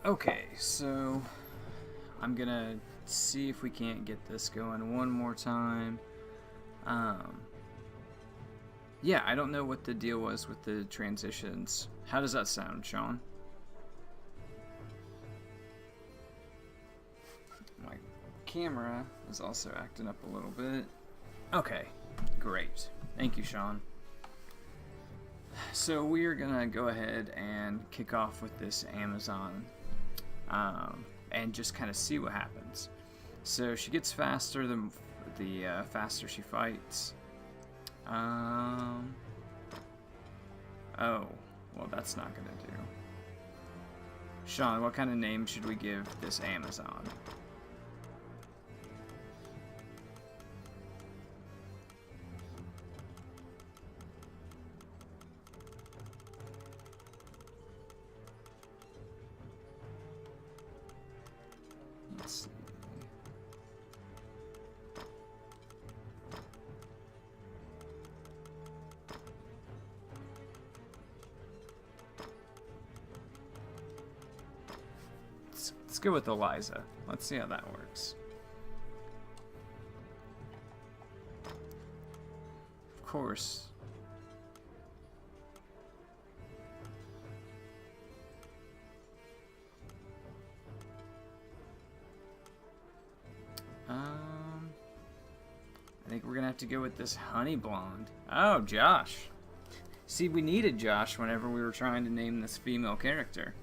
Okay, so I'm gonna see if we can't get this going one more time. Um, yeah, I don't know what the deal was with the transitions. How does that sound, Sean? My camera is also acting up a little bit. Okay, great. Thank you, Sean. So we are gonna go ahead and kick off with this Amazon, and just kind of see what happens. So she gets faster the faster she fights. Oh, well, that's not gonna do. Sean, what kind of name should we give this Amazon? Let's see. Let's go with Eliza. Let's see how that works. Of course. I think we're gonna have to go with this honey blonde. Oh, Josh. See, we needed Josh whenever we were trying to name this female character.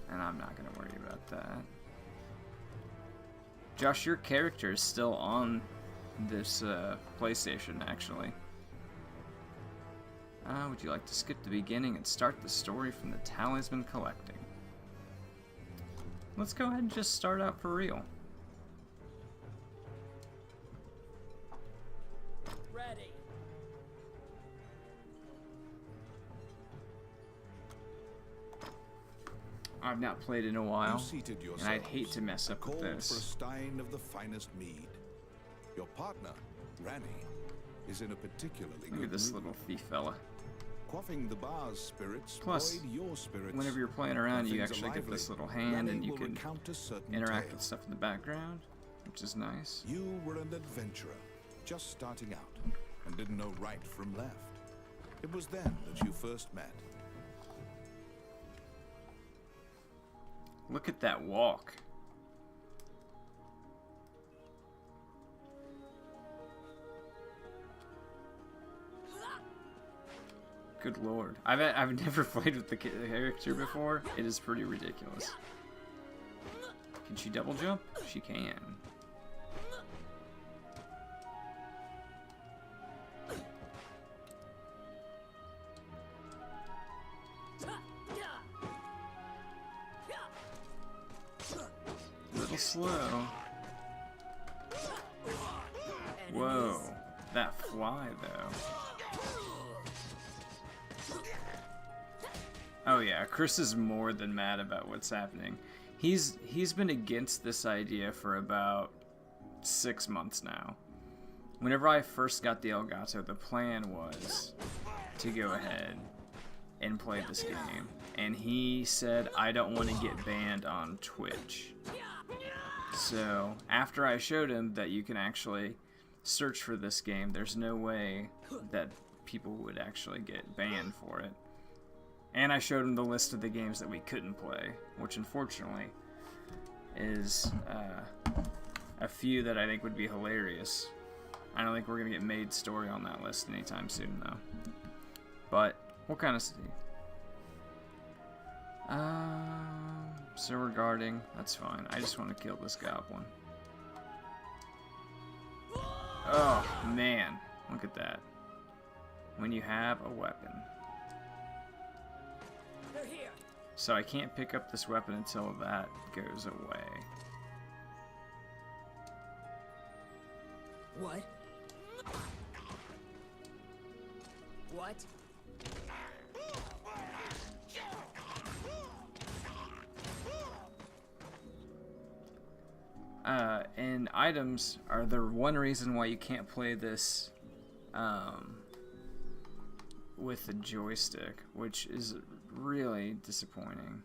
And I'm not gonna worry about that. Josh, your character is still on this PlayStation, actually. Would you like to skip the beginning and start the story from the talisman collecting? Let's go ahead and just start out for real. Ready. I've not played in a while, and I'd hate to mess up with For a this. stein of the finest mead. Your partner, Ranny, is in a particularly Look good at this mood. little thief fella. Quaffing the bar's spirits, Plus, buoyed your spirits. whenever you're playing around, When you things are actually get lively, this little hand, Ranny and you will can recount a certain interact tale. with stuff in the background, which is nice. You were an adventurer, just starting out, and didn't know right from left. It was then that you first met. Look at that walk. Good lord. I've never played with the character before. It is pretty ridiculous. Can she double jump? She can. A little slow. Whoa. That fly, though. Oh yeah, Chris is more than mad about what's happening. He's been against this idea for about 6 months now. Whenever I first got the Elgato, the plan was to go ahead and play this game. And he said, I don't want to get banned on Twitch. So, after I showed him that you can actually search for this game, there's no way that people would actually get banned for it. And I showed him the list of the games that we couldn't play, which unfortunately is a few that I think would be hilarious. I don't think we're going to get made story on that list anytime soon, though. But we'll kind of see. So regarding, that's fine. I just want to kill this goblin. Oh, man. Look at that. When you have a weapon. They're here. So I can't pick up this weapon until that goes away. What? What? And items are the one reason why you can't play this with the joystick, which is really disappointing.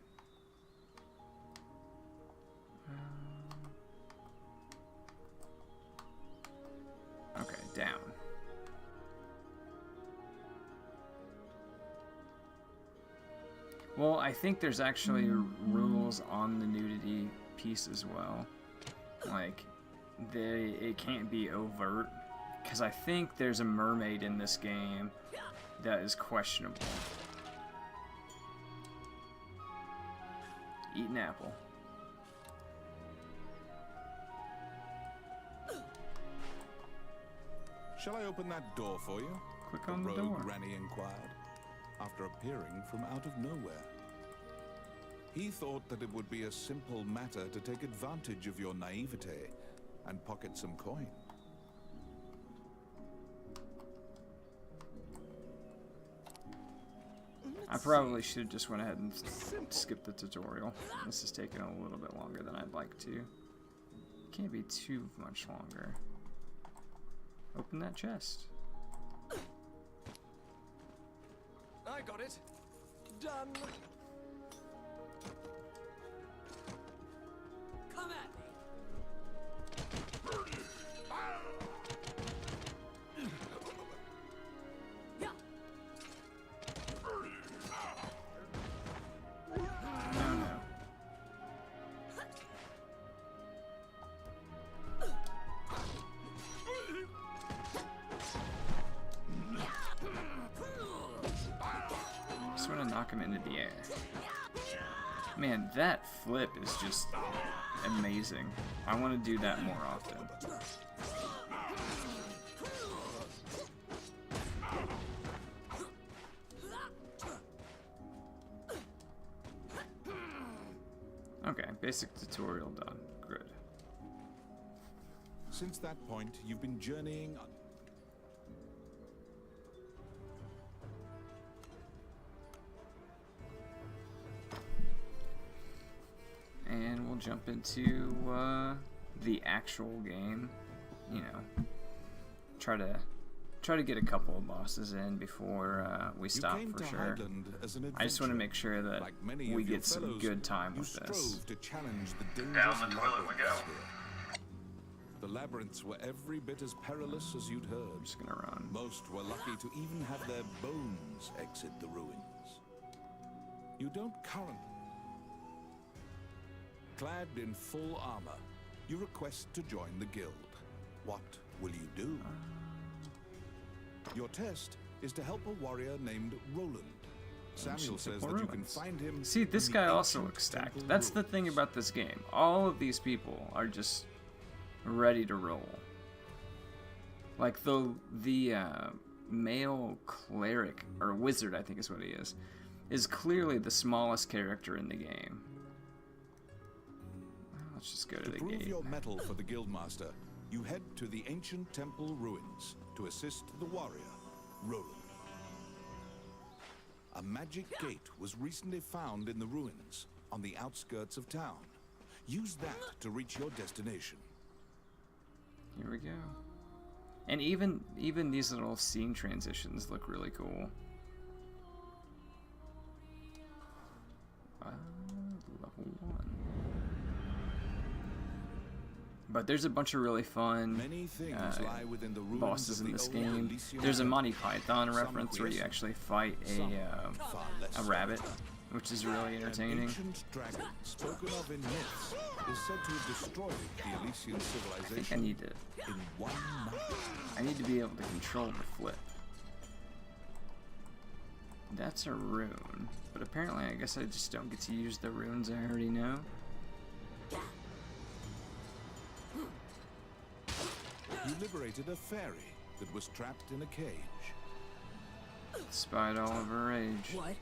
Okay, down. Well, I think there's actually rules on the nudity piece as well. Like, it can't be overt, because I think there's a mermaid in this game that is questionable. Eat an apple. Shall I open that door for you? Click on the rogue door. Granny inquired, after appearing from out of nowhere. He thought that it would be a simple matter to take advantage of your naivete and pocket some coin. I probably should have just went ahead and skipped the tutorial. This is taking a little bit longer than I'd like to. Can't be too much longer. Open that chest. I got it. Done. Come at me. Yeah. No, no. Just want to knock him into the air. Man, that flip is just amazing. I want to do that more often. Okay, basic tutorial done. Good. Since that point, you've been journeying on. And we'll jump into the actual game. You know, try to get a couple of bosses in before we stop for sure. I just want to make sure that we get some good time with this. To challenge the Down the toilet we go. The labyrinths were every bit as perilous as you'd heard. I'm just gonna run. Most were lucky to even have their bones exit the ruins. You don't currently. Clad in full armor, you request to join the guild. What will you do? Your test is to help a warrior named Roland. Samuel says that you can find him. See, this in the guy also ancient looks stacked. temple That's the ruins. thing about this game. All of these people are just ready to roll. Like the male cleric, or wizard I think is what he is clearly the smallest character in the game. Let's just go to To the prove gate. your mettle for the guildmaster, you head to the ancient temple ruins to assist the warrior, Roland. A magic gate was recently found in the ruins on the outskirts of town. Use that to reach your destination. Here we go. And even these little scene transitions look really cool. Level 1. But there's a bunch of really fun Many things lie within the ruins bosses of in the this old game. Elysian There's a temple. Monty Python Some reference where you quiescent, actually fight some far less a so. rabbit, which is really An entertaining. ancient dragon, spoken of in myths, is said to have destroyed the Elysian I think I civilization need to in one night. be able to control the flip. That's a rune, but apparently I guess I just don't get to use the runes I already know. You liberated a fairy that was trapped in a cage. Despite all of her age. What?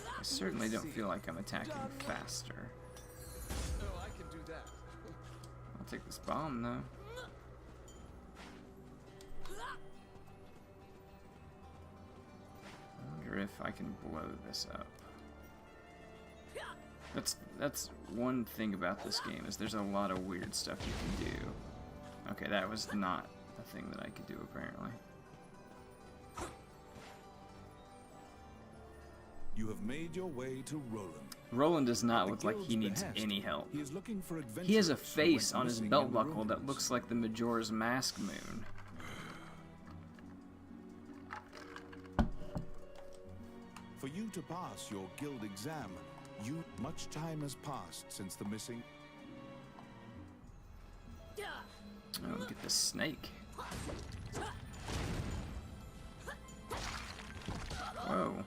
I certainly don't feel like I'm attacking faster. Oh, I can do that. I'll take this bomb though. I wonder if I can blow this up. That's one thing about this game, is there's a lot of weird stuff you can do. Okay, that was not a thing that I could do, apparently. You have made your way to Roland. Roland does not At look the like he guild's needs behest, any help. He is looking for He has a adventurers who face went on his missing belt in the buckle that ruins. looks like the Majora's Mask moon. For you to pass your guild exam, much time has passed since the missing. Oh, get this snake. Whoa.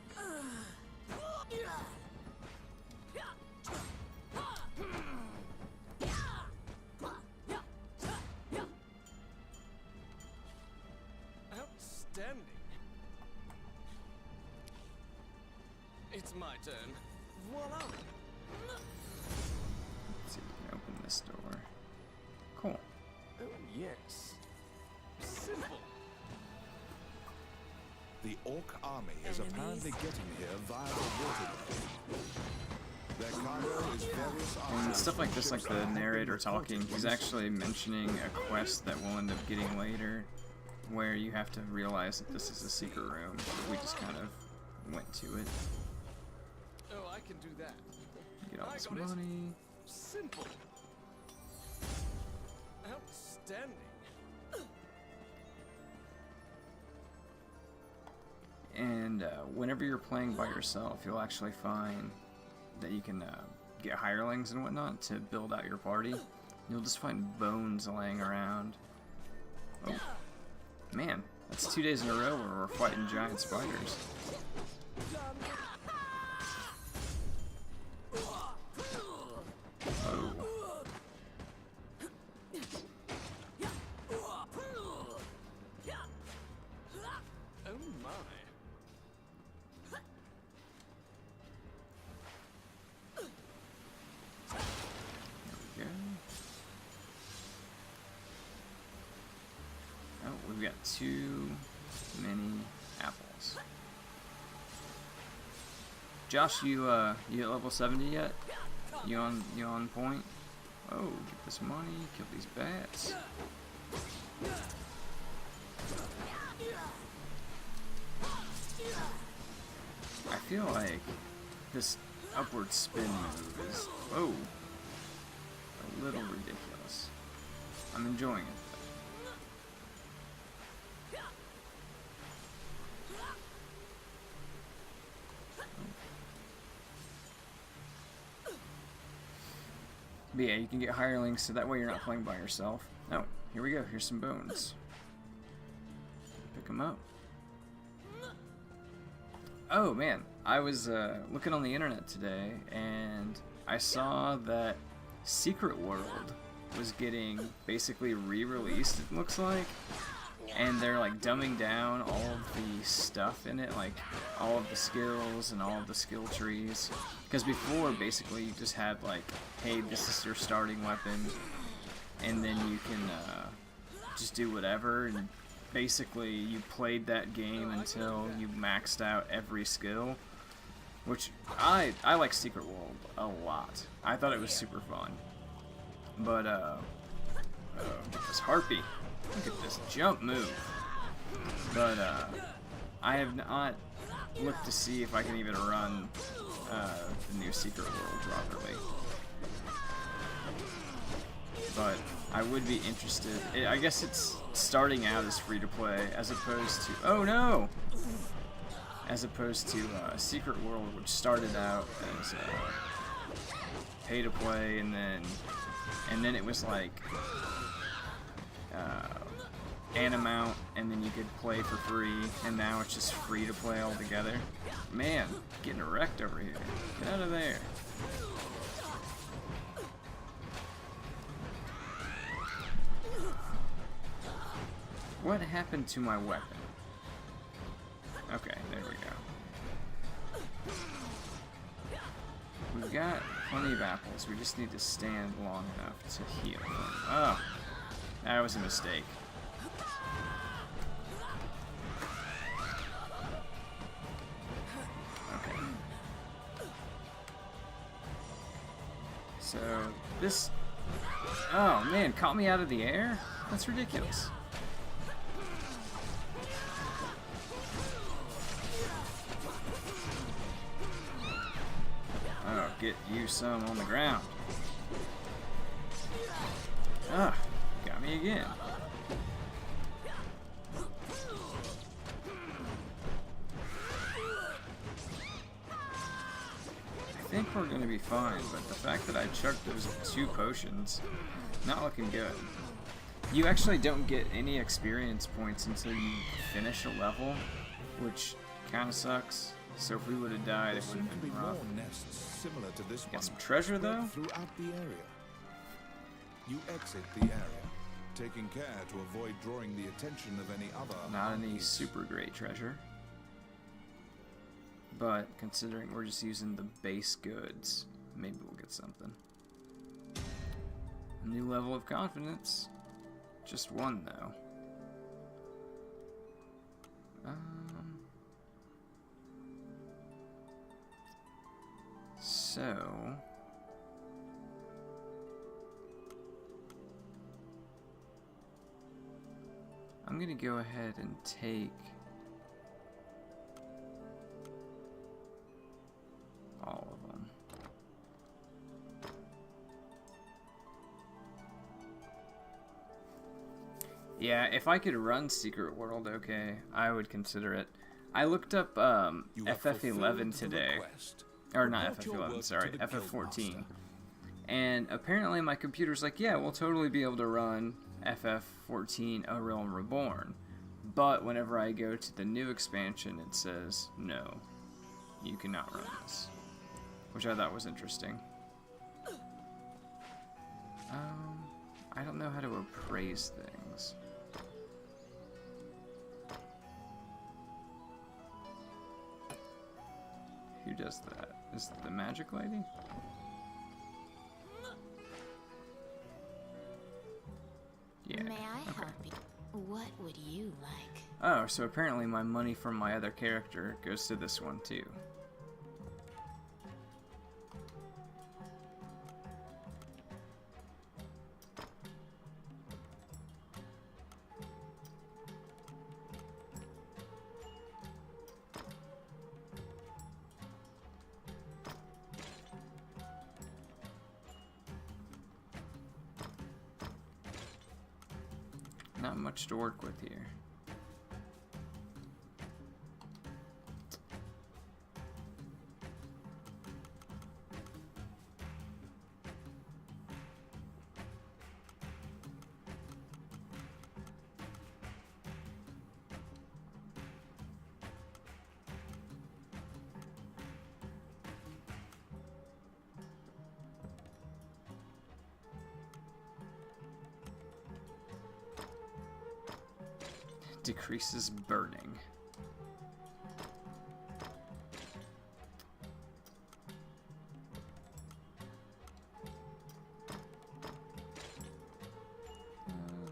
Outstanding. It's my turn. Voila. Let's see if we can open this door. Cool. Oh yes. Simple. The Orc army is apparently getting here via the waterway. Their cargo is various And arms stuff like from this, like ships the that have been narrator talking, reported he's on actually mentioning a quest that we'll end up getting later, where you have to realize that this is a secret room. We just kind of went to it. Oh, I can do that. Get all I this got it. money. Simple. Outstanding. And whenever you're playing by yourself, you'll actually find that you can get hirelings and whatnot to build out your party. You'll just find bones laying around. Oh, man, that's 2 days in a row where we're fighting giant spiders. Oh. Oh my. There we go. Oh, we've got too many apples. Josh, you at level 70 yet? You on point? Oh, get this money, kill these bats. I feel like this upward spin move is, oh, a little ridiculous. I'm enjoying it though. But yeah, you can get hirelings, so that way you're not playing by yourself. Oh, here we go. Here's some bones. Pick them up. Oh man, I was looking on the internet today, and I saw that Secret World was getting basically re-released, it looks like. And they're like dumbing down all of the stuff in it, like all of the skills and all of the skill trees. Because before, basically, you just had like, hey, this is your starting weapon, and then you can just do whatever. And basically, you played that game until you maxed out every skill. Which I like Secret World a lot. I thought it was super fun. But this harpy. Look at this jump move. But I have not looked to see if I can even run the new Secret World properly. But I would be interested. I guess it's starting out as free to play, as opposed to, oh no, as opposed to Secret World, which started out as pay to play, and then it was like Animount, and then you could play for free, and now it's just free to play altogether. Man, getting wrecked over here. Get out of there. What happened to my weapon? Okay, there we go. We've got plenty of apples. We just need to stand long enough to heal them. Oh, that was a mistake. Okay. So this, oh man, caught me out of the air? That's ridiculous. Oh, get you some on the ground. Ah, got me again. I think we're gonna be fine, but the fact that I chucked those 2 potions, not looking good. You actually don't get any experience points until you finish a level, which kind of sucks. So if we would have died, it would have been rough. Nests similar to this Got one some treasure spread though. throughout the area. You exit the area, taking care to avoid drawing the attention of any other. Not any monkeys. super great treasure. But considering we're just using the base goods, maybe we'll get something. A new level of confidence. Just 1 though. So I'm gonna go ahead and take all of them. Yeah, if I could run Secret World, okay, I would consider it. I looked up You have FF11 fulfilled the today. request. Or not Report your FF11, work sorry, to the FF14. Guildmaster. And apparently my computer's like, yeah, we'll totally be able to run FF14 A Realm Reborn. But whenever I go to the new expansion, it says, no, you cannot run this. Which I thought was interesting. I don't know how to appraise things. Who does that? Is it the magic lady? Yeah. May I okay. help you? What would you like? Oh, so apparently my money from my other character goes to this one too. Not much to work with here. Decreases burning.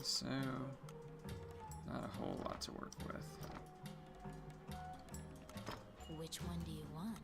So, not a whole lot to work with. Which one do you want?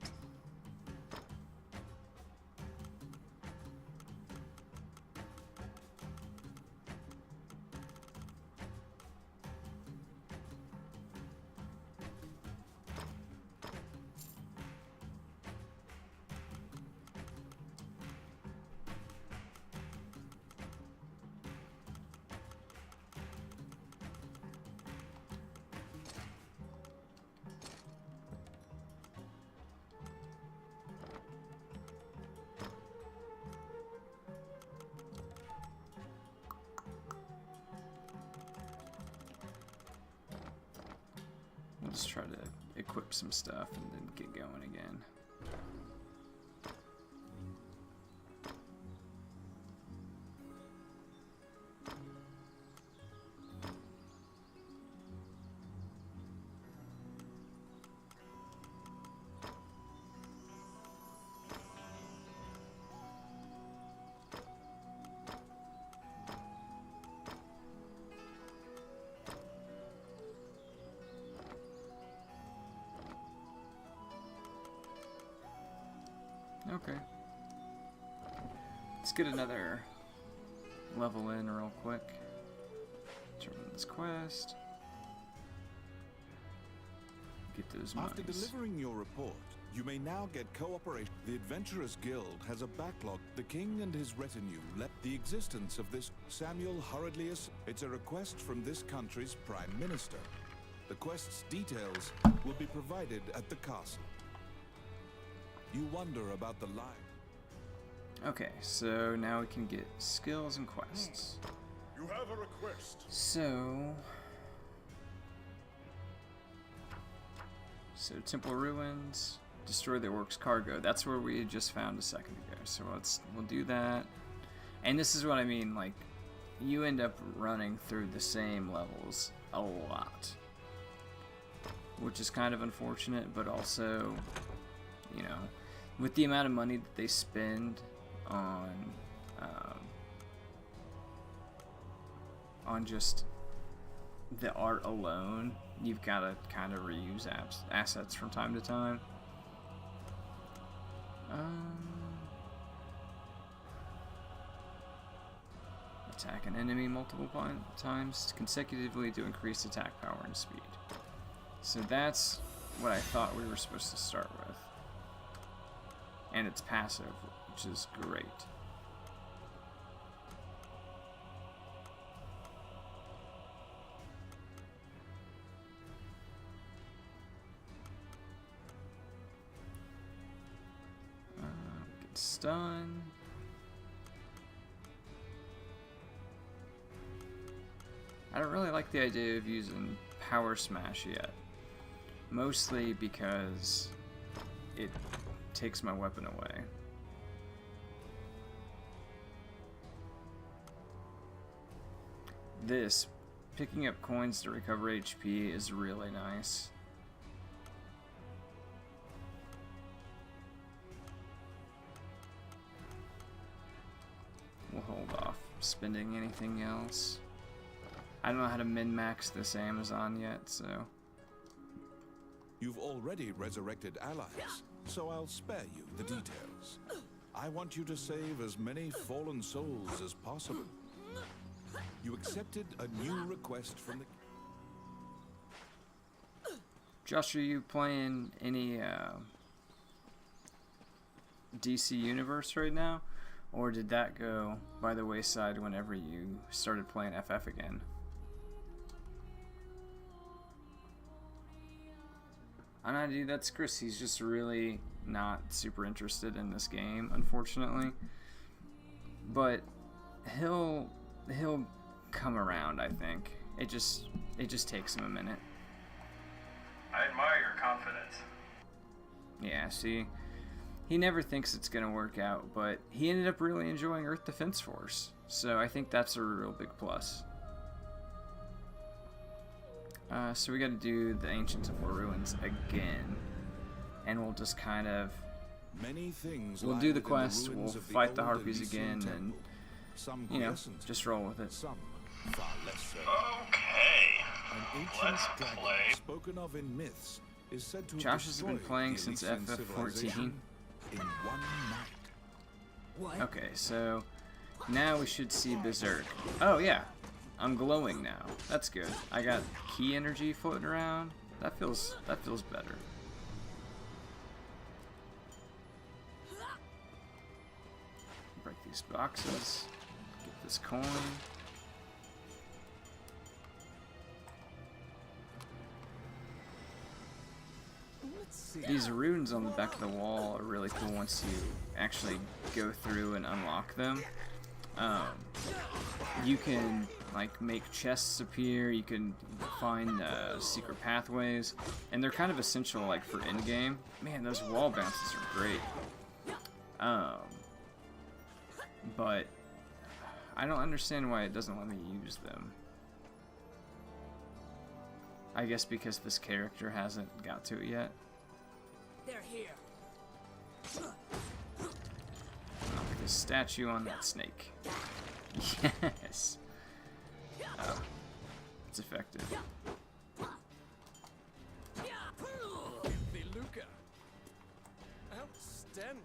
We'll just try to equip some stuff and then get going again. Okay. Let's get another level in real quick. Turn on this quest. Get those monies. After delivering your report, you may now get cooperation. The Adventurers Guild has a backlog. The king and his retinue left the existence of this. Samuel hurriedly it's a request from this country's prime minister. The quest's details will be provided at the castle. You wonder about the line. Okay, so now we can get skills and quests. You have a request. So Temple Ruins, destroy the Orc's cargo. That's where we just found a second ago. So we'll do that. And this is what I mean, like, you end up running through the same levels a lot, which is kind of unfortunate, but also, you know, with the amount of money that they spend on just the art alone, you've got to kind of reuse assets from time to time. Attack an enemy multiple times consecutively to increase attack power and speed. So that's what I thought we were supposed to start with. And it's passive, which is great. Get stun. I don't really like the idea of using Power Smash yet. Mostly because it takes my weapon away. This, picking up coins to recover HP, is really nice. We'll hold off spending anything else. I don't know how to min-max this Amazon yet, so... You've already resurrected allies, so I'll spare you the details. I want you to save as many fallen souls as possible. You accepted a new request from the... Josh, are you playing any DC Universe right now? Or did that go by the wayside whenever you started playing FF again? I don't know, dude, that's Chris. He's just really not super interested in this game, unfortunately. But he'll come around, I think. It just takes him a minute. I admire your confidence. Yeah, see, he never thinks it's gonna work out, but he ended up really enjoying Earth Defense Force, so I think that's a real big plus. So we got to do the Ancient Temple Ruins again, and we'll just kind of we'll do the quest, we'll fight the Harpies again, and you know, just roll with it. Some far less so. Okay. An ancient Let's dragon play. spoken of in myths is said to have Josh has been destroyed playing the since Elysian FF14. civilization in one night. What? Okay, so now we should see Berserk. Oh yeah, I'm glowing now. That's good. I got key energy floating around. That feels better. Break these boxes. Get this coin. Let's see. These runes on the back of the wall are really cool once you actually go through and unlock them. You can like make chests appear, you can find secret pathways, and they're kind of essential like for endgame. Man, those wall bounces are great. But I don't understand why it doesn't let me use them. I guess because this character hasn't got to it yet. They're here. Knock this statue on that snake. Yes. Oh, it's effective. Luca. Outstanding.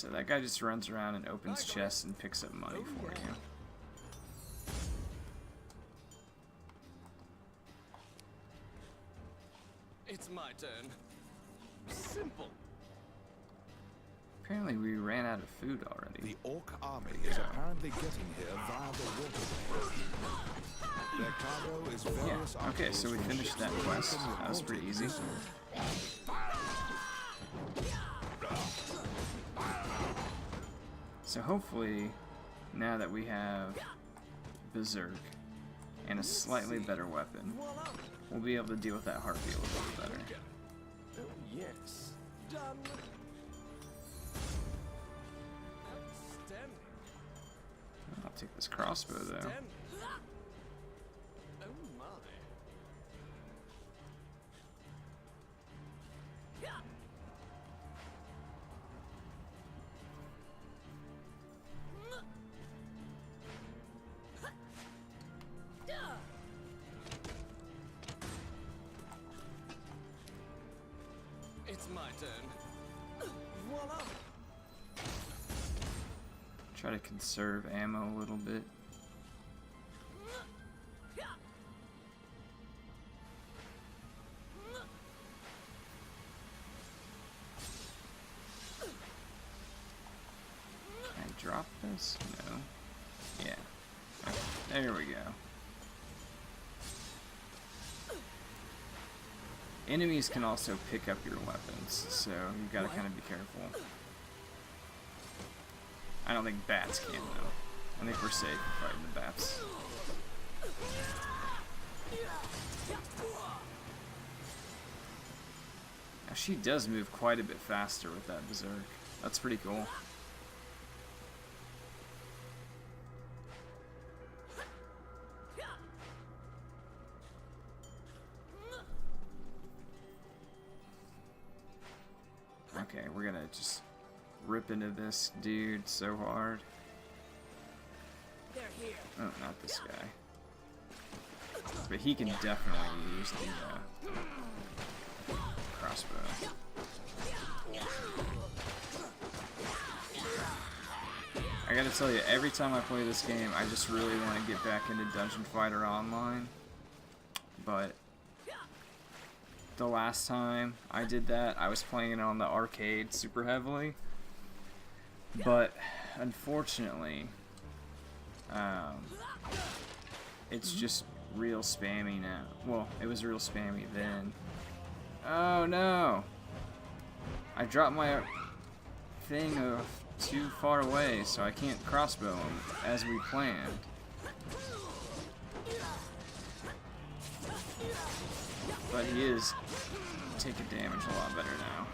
So that guy just runs around and opens chests and picks up money for you. It's my turn. Simple. Apparently we ran out of food already. The Orc army is apparently getting here via the waterway. Their cargo is various Yeah, okay, so we articles from finished that ships quest. from the That was pretty easy. So hopefully, now that we have Berserk and a slightly better weapon, we'll be able to deal with that heartbeat a little bit better. Oh, yes. Done. Outstanding. I'll take this crossbow though. Outstanding. Oh, my. It's my turn. Voila! Try to conserve ammo a little bit. Can I drop this? No. Yeah. Okay, there we go. Enemies can also pick up your weapons, so you've got to kind of be careful. I don't think bats can, though. I think we're safe fighting the bats. Now, she does move quite a bit faster with that Berserk. That's pretty cool. Okay, we're gonna just rip into this dude so hard. They're here. Oh, not this guy. But he can definitely use the crossbow. I gotta tell you, every time I play this game, I just really want to get back into Dungeon Fighter Online. But the last time I did that, I was playing it on the arcade super heavily. But unfortunately, it's just real spammy now. Well, it was real spammy then. Oh no! I dropped my thing too far away, so I can't crossbow him as we planned. But he is taking damage a lot better now.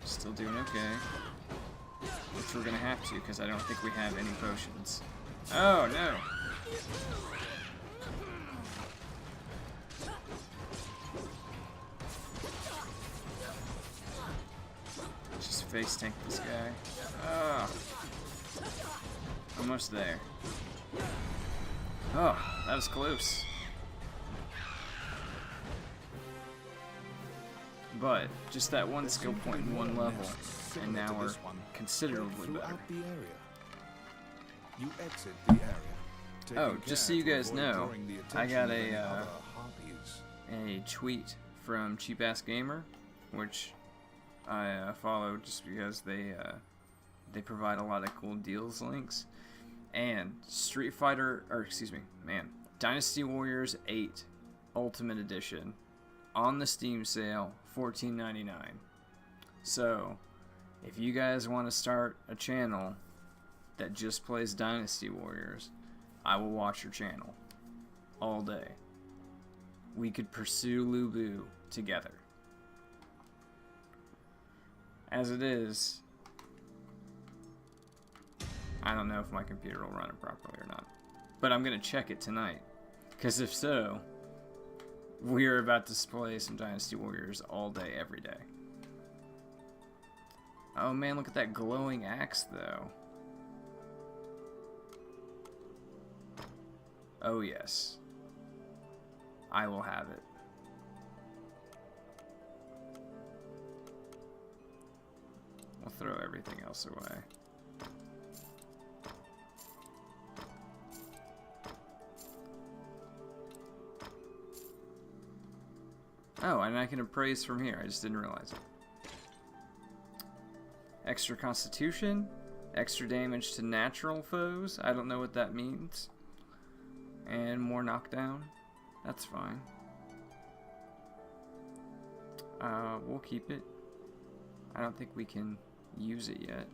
Still doing okay. Which we're gonna have to, because I don't think we have any potions. Oh no! Just face tank this guy. Oh. Almost there. Oh, that was close. But just that one skill point in one level, and now we're considerably better. Throughout the area. You exit the area. Oh, taking just so care you to guys avoid know, drawing the I attention got of any a other harpies. tweet from Cheap Ass Gamer, which I follow just because they provide a lot of cool deals links. And Street Fighter, or excuse me, man, Dynasty Warriors 8 Ultimate Edition on the Steam sale, $14.99. So, if you guys want to start a channel that just plays Dynasty Warriors, I will watch your channel all day. We could pursue Lubu together. As it is, I don't know if my computer will run it properly or not. But I'm going to check it tonight. Because if so, we're about to play some Dynasty Warriors all day, every day. Oh man, look at that glowing axe though. Oh yes. I will have it. We'll throw everything else away. Oh, and I can appraise from here. I just didn't realize it. Extra constitution, extra damage to natural foes. I don't know what that means. And more knockdown. That's fine. We'll keep it. I don't think we can use it yet.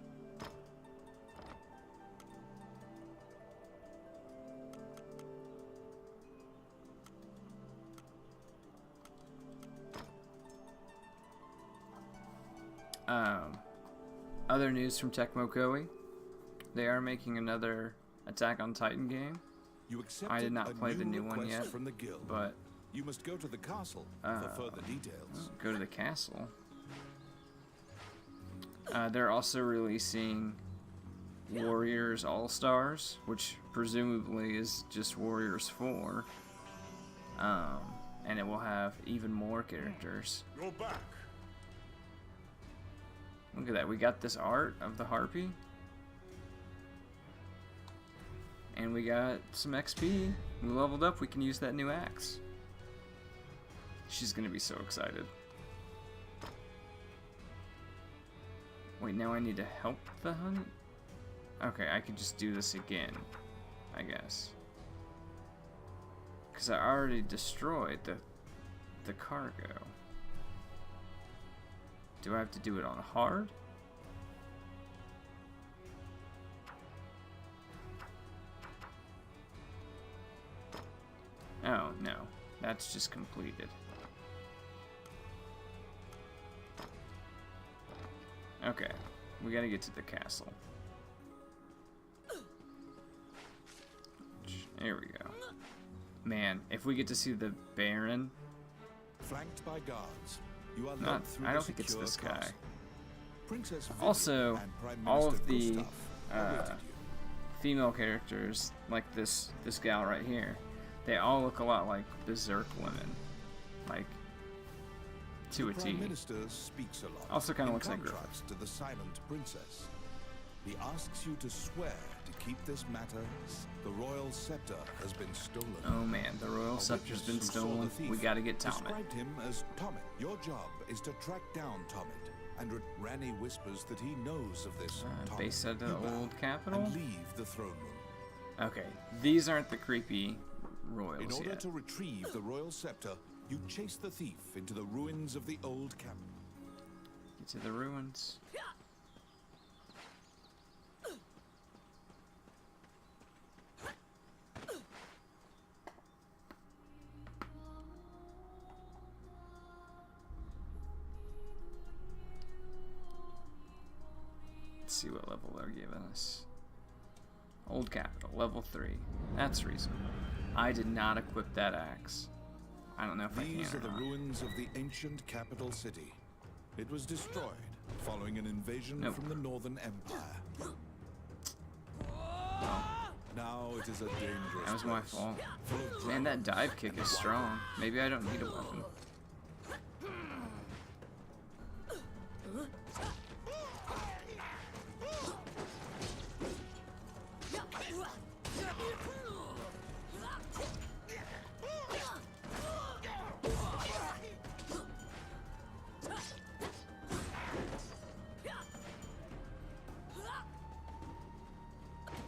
Other news from Tecmo Koei. They are making another Attack on Titan game. I did not play the new one yet, from the guild. but You must go to the castle for further details. go to the castle. They're also releasing Warriors All-Stars, which presumably is just Warriors 4. And it will have even more characters. You're back. Look at that, we got this art of the Harpy. And we got some XP. We leveled up, we can use that new axe. She's gonna be so excited. Wait, now I need to help the hunt? Okay, I can just do this again, I guess. Because I already destroyed the cargo. Do I have to do it on hard? Oh, no. That's just completed. Okay. We gotta get to the castle. There we go. Man, if we get to see the Baron... Flanked by guards, you are Not, led through I the don't think it's secure this guy. castle. Princess Vivian Also, and Prime all Minister of the Gustav awaited you. female characters, like this gal right here, they all look a lot like Berserk women. Like, to a The T. Prime Minister speaks a lot. Also kinda in looks like Griffith. contrast to the silent princess. He asks you to swear to keep this matter. The royal scepter has been stolen. Oh man, the royal A scepter's witness been who saw stolen. the thief We gotta get Tommet. described him as Tommet. Your job is to track down Tommet, and Ranny whispers that he knows of this Tommet. Base at the You bow old capital? and leave the throne room. Okay, these aren't the creepy In royals order yet. to retrieve the royal scepter, you chase the thief into the ruins of the old capital. Get to the ruins. Let's see what level they're giving us. Old capital, level 3. That's reasonable. I did not equip that axe. I don't know if I These can are or the not. ruins of the ancient capital city. It was destroyed following an invasion Nope. from the Northern Empire. Now it is a dangerous That was my place, fault. full of Man, that dragons dive kick is strong. Maybe I don't need a weapon.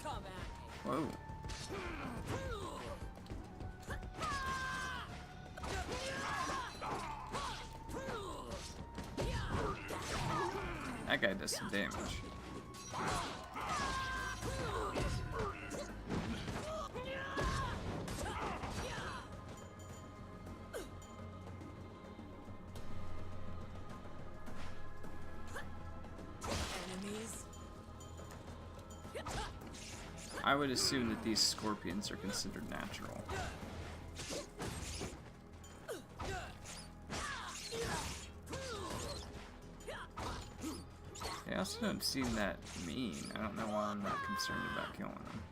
Come at me. Whoa. That guy does some damage. Enemies. I would assume that these scorpions are considered natural. They also don't seem that mean. I don't know why I'm not concerned about killing them.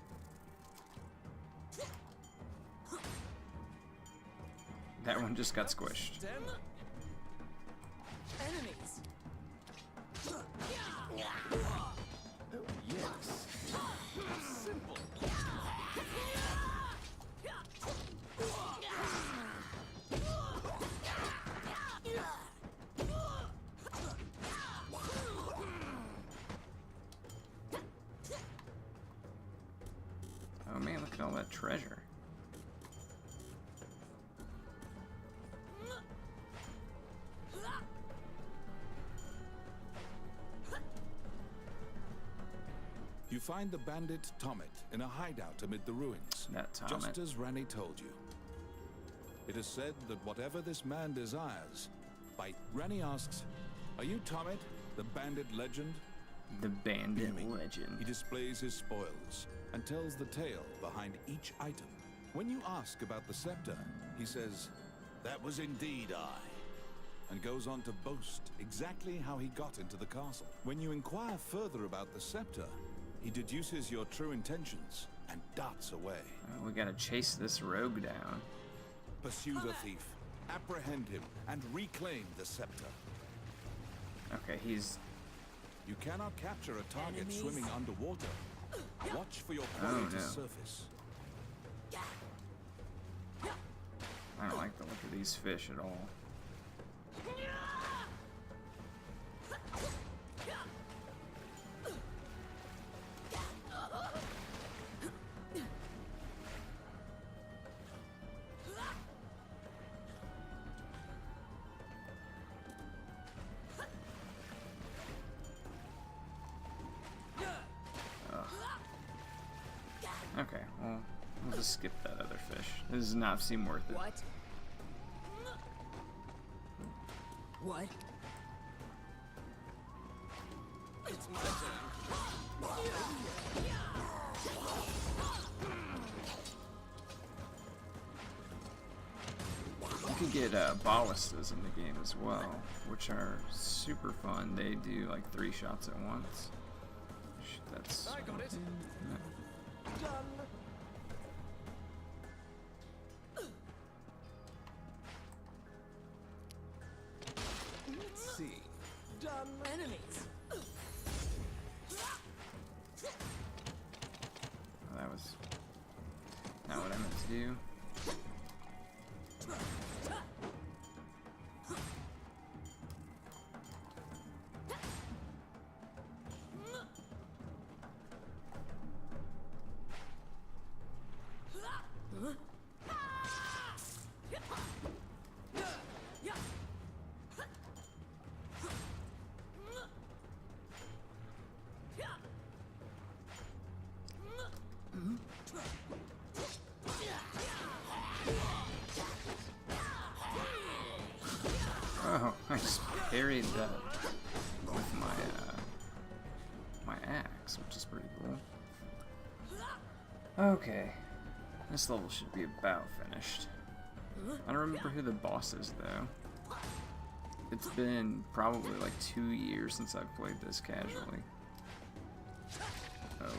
That one just got squished. Deadly. Enemies. Oh, yes. Simple. Oh man, look at all that treasure. You find the bandit Tomet in a hideout amid the ruins, That Tomet. just as Ranni told you. It is said that whatever this man desires, Ranni asks, "Are you Tomet, the bandit legend?" The bandit Beaming, legend. He displays his spoils and tells the tale behind each item. When you ask about the scepter, he says, "That was indeed I," and goes on to boast exactly how he got into the castle. When you inquire further about the scepter, he deduces your true intentions and darts away. We gotta chase this rogue down. Pursue the thief, apprehend him, and reclaim the scepter. Okay, he's... You cannot capture a target Enemies? swimming underwater. Watch for your quarry to no. surface. I don't like the look of these fish at all. Okay, well, we'll just skip that other fish. This does not seem worth it. What? What? It's my turn. You can get ballistas in the game as well, which are super fun. They do like 3 shots at once. That's... I got it. No. Done. Let's see. Done. Enemies. Oh, that was not what I meant to do. Oh, I just parried that with my my axe, which is pretty cool. Okay, this level should be about finished. I don't remember who the boss is though. It's been probably like 2 years since I've played this casually. Oh.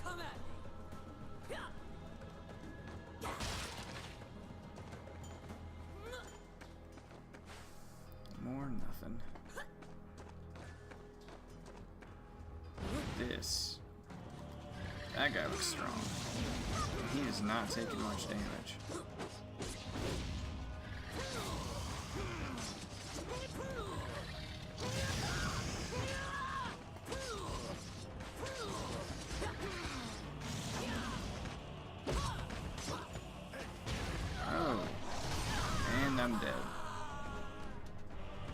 Come at me. More nothing. This. That guy looks strong. He is not taking much damage. Oh. And I'm dead.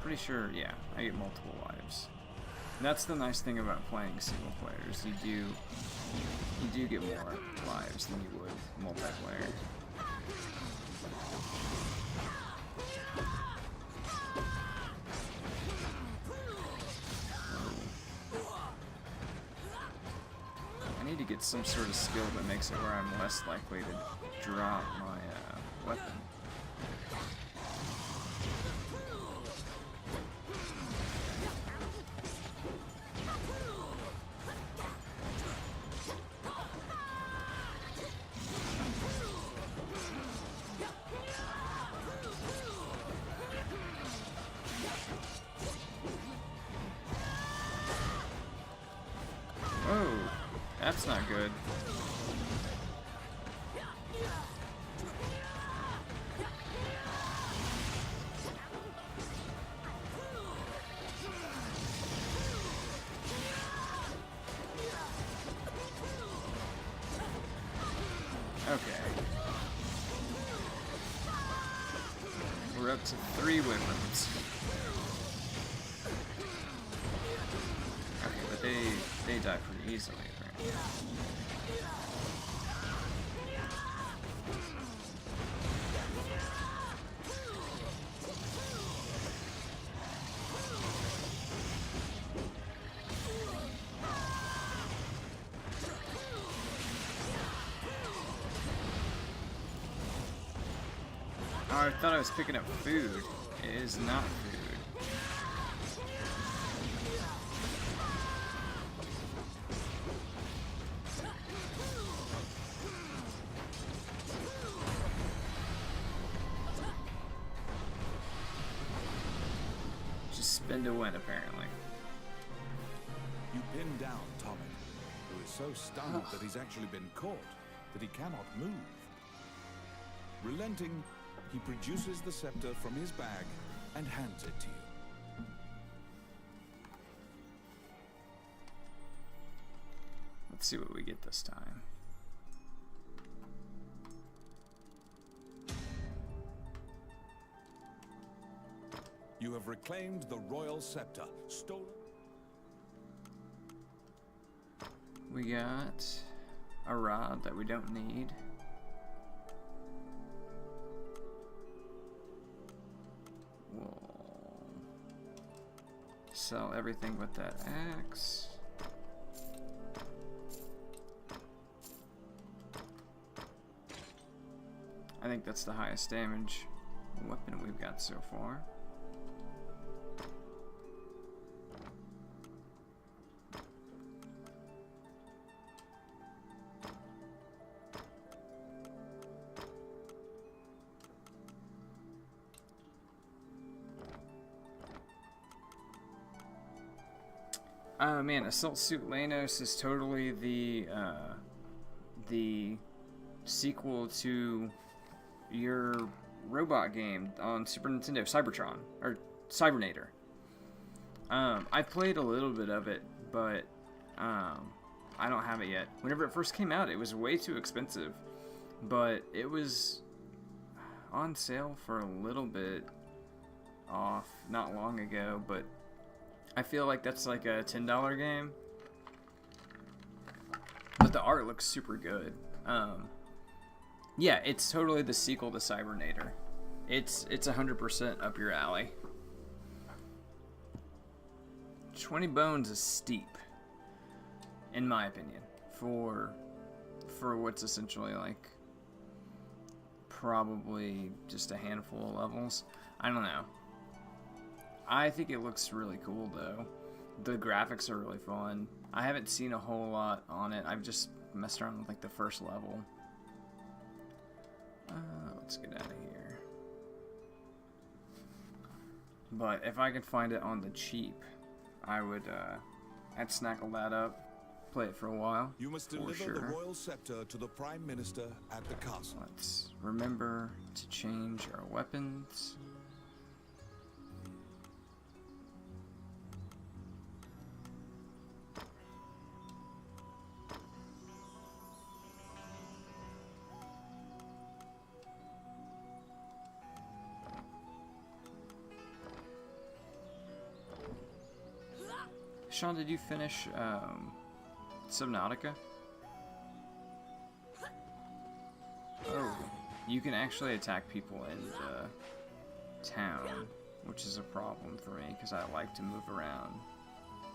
Pretty sure, yeah, I get multiple lives. And that's the nice thing about playing single players. You do get more lives than you would multiplayer. need to get some sort of skill that makes it where I'm less likely to drop my weapon. Whoa, that's not good. Okay. We're up to 3 weapons. Okay, but they die pretty easily, apparently. Oh, I thought I was picking up food. It is not food. Just spin to win, apparently. You pin down Tommy, who is so stunned that he's actually been caught, that he cannot move. Relenting, he produces the scepter from his bag and hands it to you. Let's see what we get this time. You have reclaimed the royal scepter, stolen. We got a rod that we don't need. We'll sell everything with that axe. I think that's the highest damage weapon we've got so far. Oh man, Assault Suit Lanos is totally the sequel to your robot game on Super Nintendo, Cybertron, or Cybernator. I played a little bit of it, but I don't have it yet. Whenever it first came out, it was way too expensive, but it was on sale for a little bit off not long ago, but I feel like that's like a $10 game. But the art looks super good. Yeah, it's totally the sequel to Cybernator. It's 100% up your alley. 20 bones is steep, in my opinion, for what's essentially like probably just a handful of levels. I don't know. I think it looks really cool though. The graphics are really fun. I haven't seen a whole lot on it. I've just messed around with like the first level. Let's get out of here. But if I could find it on the cheap, I would I'd snackle that up, play it for a while. You must deliver the royal scepter to the Prime Minister at the castle. Let's remember to change our weapons. Sean, did you finish Subnautica? Oh, you can actually attack people in the town, which is a problem for me because I like to move around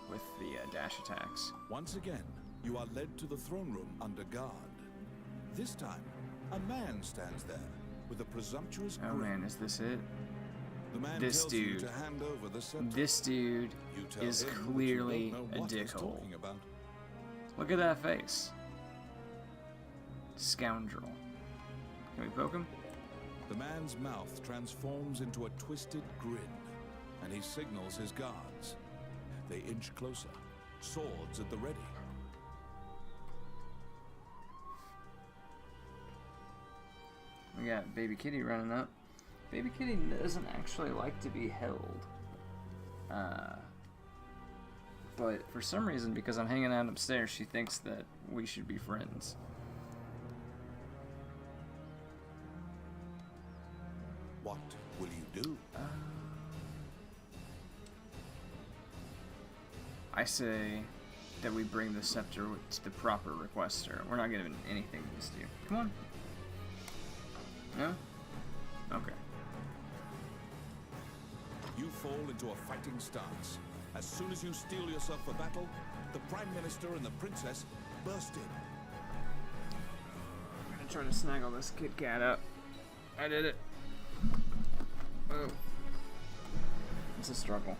with the dash attacks. Once again, You are led to the throne room under guard. This time, a man stands there with a presumptuous Oh grin. man, is this it? The man this tells you dude. to hand over the scepter. This dude You tell is him that you clearly don't a know what he's dickhole. talking about. Look at that face. Scoundrel. Can we poke him? The man's mouth transforms into a twisted grin, and he signals his guards. They inch closer, swords at the ready. We got Baby Kitty running up. Baby Kitty doesn't actually like to be held. But for some reason, because I'm hanging out upstairs, she thinks that we should be friends. What will you do? I say that we bring the scepter to the proper requester. We're not giving anything to this dude. Come on. No? Okay. You fall into a fighting stance. As soon as you steel yourself for battle, the Prime Minister and the Princess burst in. I'm gonna try to snaggle this Kit Kat up. I did it. Whoa. It's a struggle.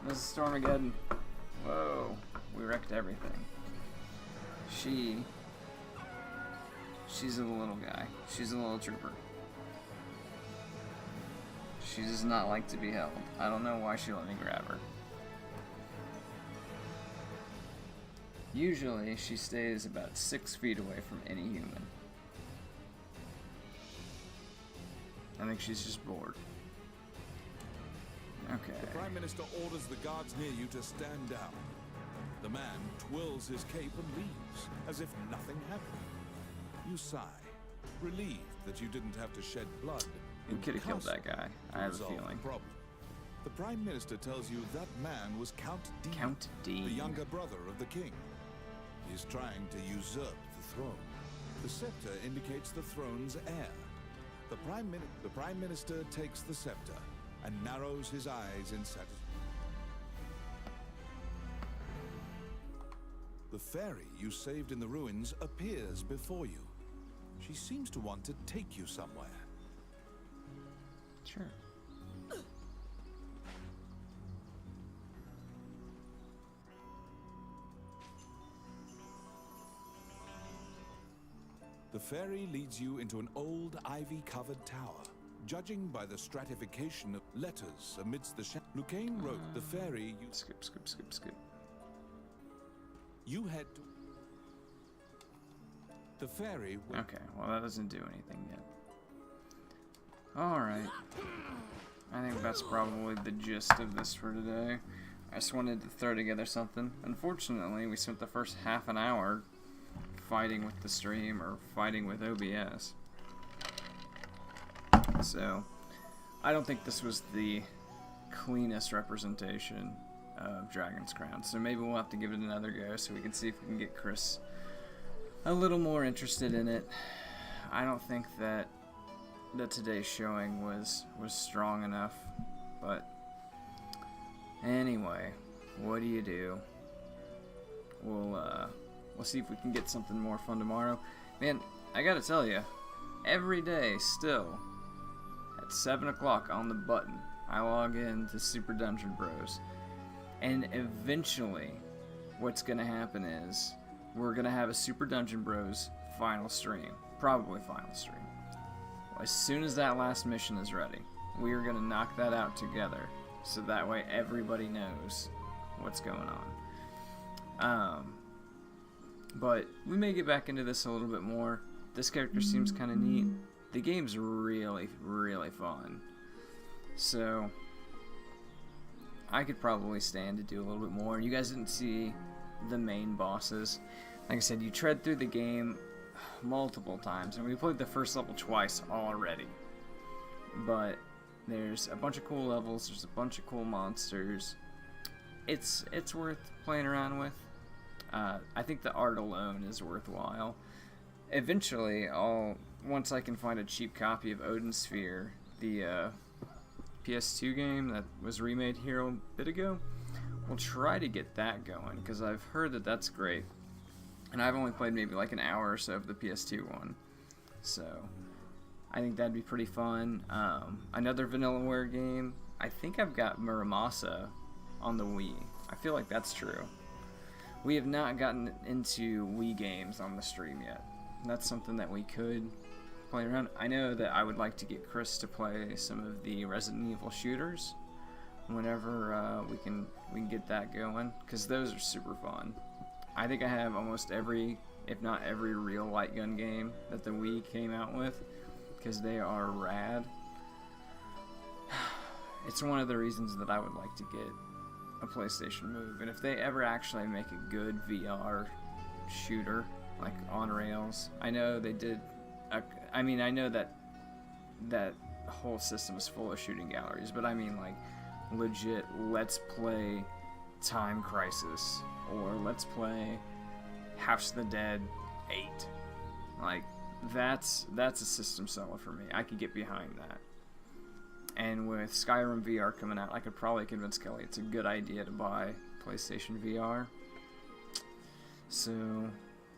This is Stormageddon. Whoa. We wrecked everything. She's a little guy. She's a little trooper. She does not like to be held. I don't know why she let me grab her. Usually, she stays about 6 feet away from any human. I think she's just bored. Okay. The Prime Minister orders the guards near you to stand down. The man twirls his cape and leaves, as if nothing happened. You sigh, relieved that you didn't have to shed blood. We could have killed that guy. I have a Resolve the feeling. problem. The Prime Minister tells you that man was Count Dean, Count Dean. the younger brother of the king. He's trying to usurp the throne. The scepter indicates the throne's heir. The Prime Minister takes the scepter and narrows his eyes in satisfaction. The fairy you saved in the ruins appears before you. She seems to want to take you somewhere. Sure. The fairy leads you into an old ivy-covered tower. Judging by the stratification of letters amidst the Lucane wrote the fairy Skip. you head to... The fairy... Okay, well that doesn't do anything yet. Alright. I think that's probably the gist of this for today. I just wanted to throw together something. Unfortunately, we spent the first half an hour fighting with the stream or fighting with OBS. So, I don't think this was the cleanest representation of Dragon's Crown. So maybe we'll have to give it another go so we can see if we can get Chris a little more interested in it. I don't think that today's showing was strong enough, but anyway, what do you do? We'll see if we can get something more fun tomorrow. Man, I gotta tell you, every day still at 7 o'clock on the button, I log in to Super Dungeon Bros, and eventually, what's gonna happen is we're gonna have a Super Dungeon Bros final stream, probably final stream. As soon as that last mission is ready, we are going to knock that out together, so that way everybody knows what's going on. But we may get back into this a little bit more. This character seems kind of neat. The game's really, really fun. So, I could probably stand to do a little bit more. You guys didn't see the main bosses. Like I said, you tread through the game multiple times, and we played the first level twice already, but there's a bunch of cool levels, there's a bunch of cool monsters. It's worth playing around with. I think the art alone is worthwhile. Eventually, once I can find a cheap copy of Odin Sphere, the PS2 game that was remade here a bit ago, we'll try to get that going, because I've heard that that's great. And I've only played maybe like an hour or so of the PS2 one. So I think that'd be pretty fun. Another Vanillaware game. I think I've got Muramasa on the Wii. I feel like that's true. We have not gotten into Wii games on the stream yet. That's something that we could play around. I know that I would like to get Chris to play some of the Resident Evil shooters whenever we can get that going, because those are super fun. I think I have almost every, if not every, real light gun game that the Wii came out with, because they are rad. It's one of the reasons that I would like to get a PlayStation Move, and if they ever actually make a good VR shooter, like on rails. I know they did, I mean, I know that that whole system is full of shooting galleries, but I mean like legit, let's play Time Crisis, or let's play House of the Dead 8. Like, that's a system seller for me. I could get behind that. And with Skyrim VR coming out, I could probably convince Kelly it's a good idea to buy PlayStation VR. So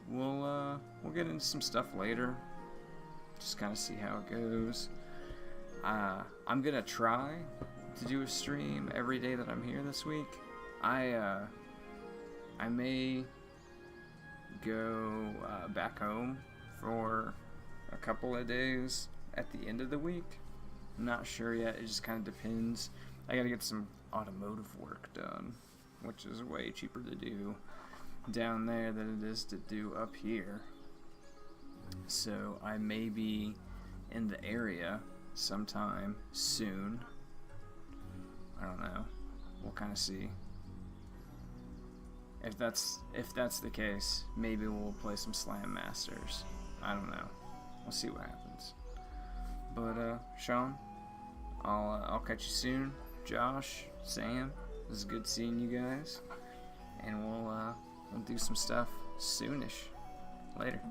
we'll get into some stuff later. Just kind of see how it goes. I'm gonna try to do a stream every day that I'm here this week. I may go back home for a couple of days at the end of the week. I'm not sure yet. It just kind of depends. I gotta get some automotive work done, which is way cheaper to do down there than it is to do up here. So I may be in the area sometime soon. I don't know. We'll kind of see. If that's the case, maybe we'll play some Slam Masters. I don't know. We'll see what happens. But Sean, I'll catch you soon. Josh, Sam, it was good seeing you guys, and we'll do some stuff soonish. Later.